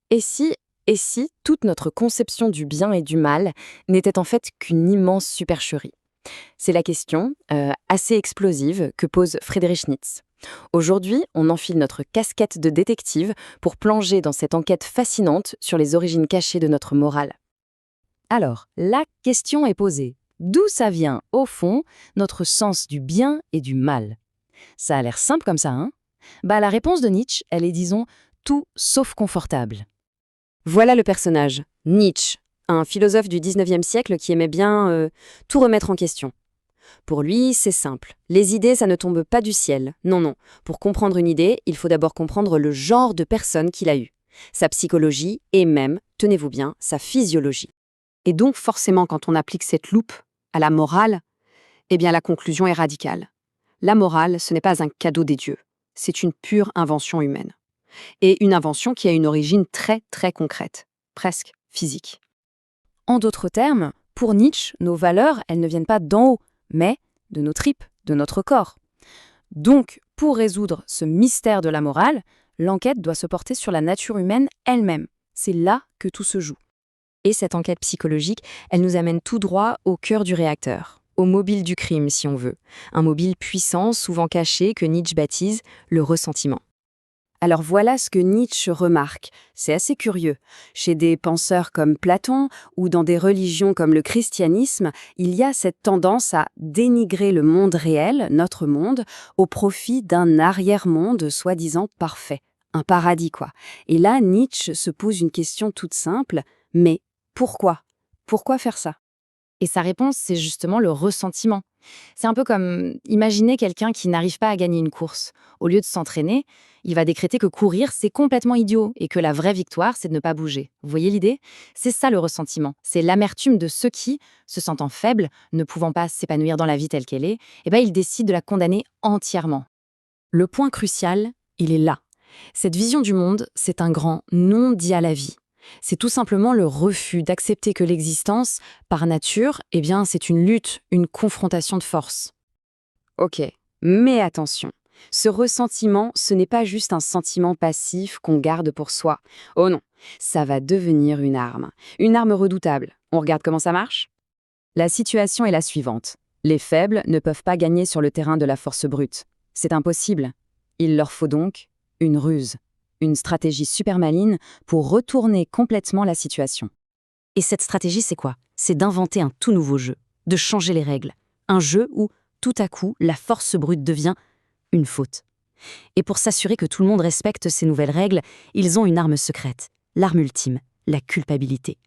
Et si, et si toute notre conception du bien et du mal n'était en fait qu'une immense supercherie? C'est la question, assez explosive, que pose Friedrich Nietzsche. Aujourd'hui, on enfile notre casquette de détective pour plonger dans cette enquête fascinante sur les origines cachées de notre morale. Alors, la question est posée. D'où ça vient, au fond, notre sens du bien et du mal? Ça a l'air simple comme ça, hein? La réponse de Nietzsche, elle est, disons, tout sauf confortable. Voilà le personnage, Nietzsche, un philosophe du 19e siècle qui aimait bien tout remettre en question. Pour lui, c'est simple. Les idées, ça ne tombe pas du ciel. Non, non. Pour comprendre une idée, il faut d'abord comprendre le genre de personne qu'il a eu, sa psychologie et même, tenez-vous bien, sa physiologie. Et donc, forcément, quand on applique cette loupe à la morale, eh bien, la conclusion est radicale. La morale, ce n'est pas un cadeau des dieux. C'est une pure invention humaine. Et une invention qui a une origine très, très concrète, presque physique. En d'autres termes, pour Nietzsche, nos valeurs, elles ne viennent pas d'en haut, mais de nos tripes, de notre corps. Donc, pour résoudre ce mystère de la morale, l'enquête doit se porter sur la nature humaine elle-même. C'est là que tout se joue. Et cette enquête psychologique, elle nous amène tout droit au cœur du réacteur, au mobile du crime si on veut. Un mobile puissant, souvent caché, que Nietzsche baptise le ressentiment. Alors voilà ce que Nietzsche remarque. C'est assez curieux. Chez des penseurs comme Platon ou dans des religions comme le christianisme, il y a cette tendance à dénigrer le monde réel, notre monde, au profit d'un arrière-monde soi-disant parfait. Un paradis, quoi. Et là, Nietzsche se pose une question toute simple, mais pourquoi? Pourquoi faire ça? Et sa réponse, c'est justement le ressentiment. C'est un peu comme imaginer quelqu'un qui n'arrive pas à gagner une course. Au lieu de s'entraîner, il va décréter que courir, c'est complètement idiot et que la vraie victoire, c'est de ne pas bouger. Vous voyez l'idée? C'est ça le ressentiment. C'est l'amertume de ceux qui, se sentant faibles, ne pouvant pas s'épanouir dans la vie telle qu'elle est, ils décident de la condamner entièrement. Le point crucial, il est là. Cette vision du monde, c'est un grand non dit à la vie. C'est tout simplement le refus d'accepter que l'existence, par nature, c'est une lutte, une confrontation de force. Ok, mais attention, ce ressentiment, ce n'est pas juste un sentiment passif qu'on garde pour soi. Oh non, ça va devenir une arme redoutable. On regarde comment ça marche? La situation est la suivante. Les faibles ne peuvent pas gagner sur le terrain de la force brute. C'est impossible. Il leur faut donc une ruse. Une stratégie super maligne pour retourner complètement la situation. Et cette stratégie, c'est quoi? C'est d'inventer un tout nouveau jeu, de changer les règles. Un jeu où, tout à coup, la force brute devient une faute. Et pour s'assurer que tout le monde respecte ces nouvelles règles, ils ont une arme secrète, l'arme ultime, la culpabilité.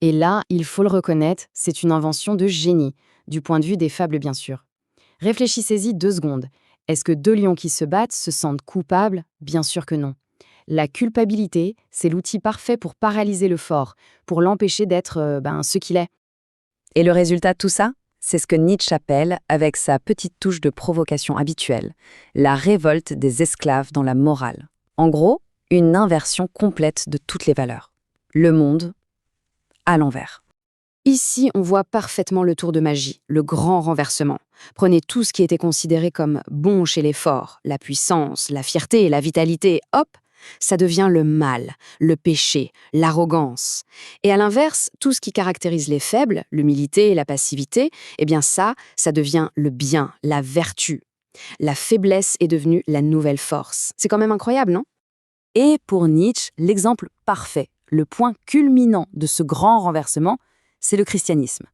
Et là, il faut le reconnaître, c'est une invention de génie, du point de vue des fables bien sûr. Réfléchissez-y 2 secondes. Est-ce que 2 lions qui se battent se sentent coupables? Bien sûr que non. La culpabilité, c'est l'outil parfait pour paralyser le fort, pour l'empêcher d'être ce qu'il est. Et le résultat de tout ça? C'est ce que Nietzsche appelle, avec sa petite touche de provocation habituelle, la révolte des esclaves dans la morale. En gros, une inversion complète de toutes les valeurs. Le monde à l'envers. Ici, on voit parfaitement le tour de magie, le grand renversement. Prenez tout ce qui était considéré comme bon chez les forts, la puissance, la fierté, la vitalité, hop, ça devient le mal, le péché, l'arrogance. Et à l'inverse, tout ce qui caractérise les faibles, l'humilité et la passivité, ça devient le bien, la vertu. La faiblesse est devenue la nouvelle force. C'est quand même incroyable, non? Et pour Nietzsche, l'exemple parfait, le point culminant de ce grand renversement, c'est le christianisme.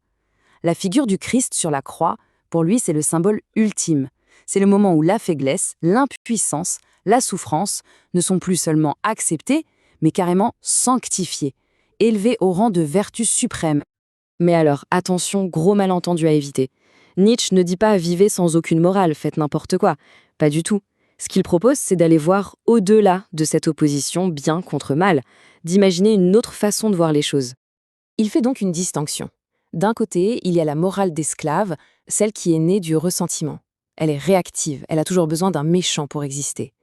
La figure du Christ sur la croix, pour lui, c'est le symbole ultime. C'est le moment où la faiblesse, l'impuissance, la souffrance ne sont plus seulement acceptées, mais carrément sanctifiées, élevées au rang de vertu suprême. Mais alors, attention, gros malentendu à éviter. Nietzsche ne dit pas « vivez sans aucune morale, faites n'importe quoi ». Pas du tout. Ce qu'il propose, c'est d'aller voir au-delà de cette opposition bien contre mal, d'imaginer une autre façon de voir les choses. Il fait donc une distinction. D'un côté, il y a la morale d'esclave, celle qui est née du ressentiment. Elle est réactive, elle a toujours besoin d'un méchant pour exister.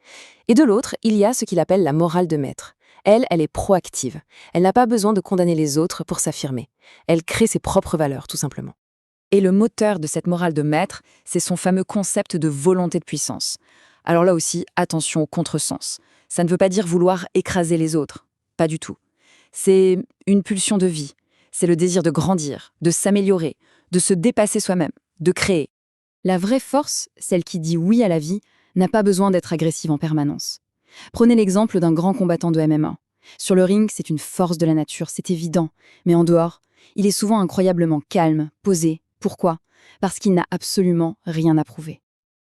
Et de l'autre, il y a ce qu'il appelle la morale de maître. Elle est proactive. Elle n'a pas besoin de condamner les autres pour s'affirmer. Elle crée ses propres valeurs, tout simplement. Et le moteur de cette morale de maître, c'est son fameux concept de volonté de puissance. Alors là aussi, attention au contresens. Ça ne veut pas dire vouloir écraser les autres. pas du tout. C'est une pulsion de vie. C'est le désir de grandir, de s'améliorer, de se dépasser soi-même, de créer. La vraie force, celle qui dit oui à la vie, n'a pas besoin d'être agressive en permanence. Prenez l'exemple d'un grand combattant de MMA. Sur le ring, c'est une force de la nature, c'est évident. Mais en dehors, il est souvent incroyablement calme, posé. Pourquoi ? Parce qu'il n'a absolument rien à prouver.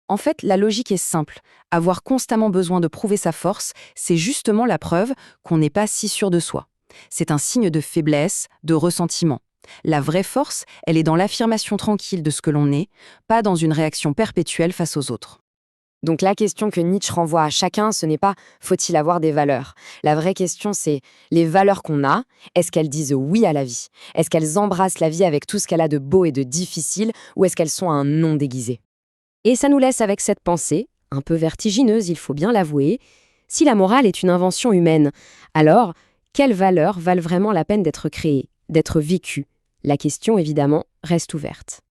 En fait, la logique est simple. Avoir constamment besoin de prouver sa force, c'est justement la preuve qu'on n'est pas si sûr de soi. C'est un signe de faiblesse, de ressentiment. La vraie force, elle est dans l'affirmation tranquille de ce que l'on est, pas dans une réaction perpétuelle face aux autres. Donc la question que Nietzsche renvoie à chacun, ce n'est pas « faut-il avoir des valeurs ?» La vraie question, c'est les valeurs qu'on a, est-ce qu'elles disent oui à la vie? Est-ce qu'elles embrassent la vie avec tout ce qu'elle a de beau et de difficile, ou est-ce qu'elles sont un non déguisé? Et ça nous laisse avec cette pensée, un peu vertigineuse, il faut bien l'avouer. Si la morale est une invention humaine, alors quelles valeurs valent vraiment la peine d'être créées, d'être vécues? La question, évidemment, reste ouverte.